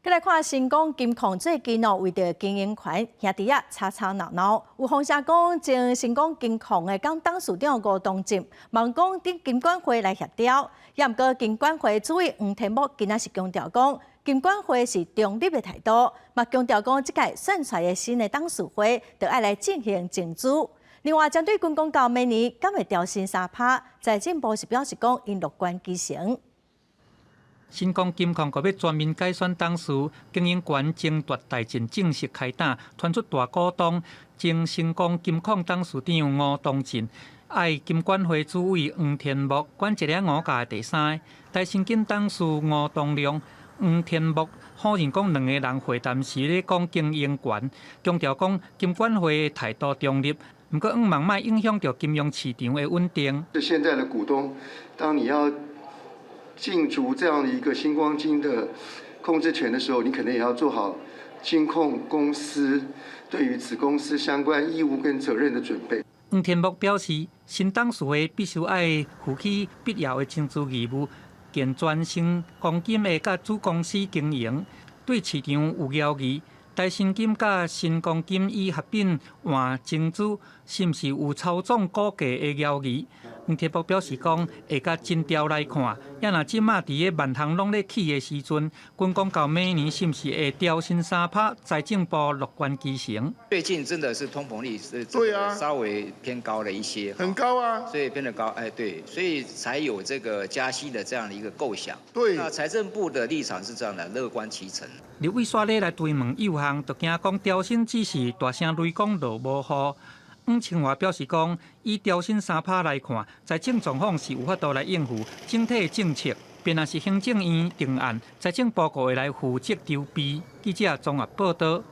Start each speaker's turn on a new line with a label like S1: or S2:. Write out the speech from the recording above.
S1: 再来看新光金矿最近为着经营权，兄弟啊吵吵闹闹。有风声讲，前新光金矿的董事长吴东进，望讲顶金管会来协调。也毋过金管会主委黄天木今仔是强调讲，金管会是中立的态度，嘛强调讲，即届选出的新的董事会，就要来进行竞逐。另外，针对军公告明年敢会调薪3%，财政部是表示讲，因乐观其成。
S2: 新光金矿要全面改选董事，经营权争夺大战正式开打，传出大股东前新光金矿董事长吴东进，爱金管会主委黄天木管一个5家第三，台新金董事吴东良、黄天木否认讲两个人会谈时咧讲经营权，强调讲金管会态度中立，不过望莫影响到金融市场的稳定。
S3: 现在的股东，当你要竞逐这样的一个新光金的控制权的时候，你可能也要做好金控公司对于子公司相关义务跟责任的准备。
S2: 黄天木表示，新董事会必须爱负起必要的政治义务，健全新光金的甲子公司经营，对市场有交易。台新金甲新光金以合并换增资，是毋是有操纵股价的交易？黄天木表示讲，会甲真调来看，也若即马伫个万行拢咧起的时阵，军公到明年是毋是会调薪3%？财政部乐观其成。
S4: 最近真的是通膨率是稍微偏高了一些，
S5: 很高啊，
S4: 所以变得高，对，所以才有这个加息的这样的一个构想。
S5: 对，
S4: 那财政部的立场是这样的，乐观其成。
S2: 刘伟刷咧来追问有项，就惊讲调薪只是大声雷讲落无好。黄清华表示讲，以调薪3%来看，财政状况是有法度来应付整体政策，便若是行政院定案，财政部会来负责筹备。记者综合报道。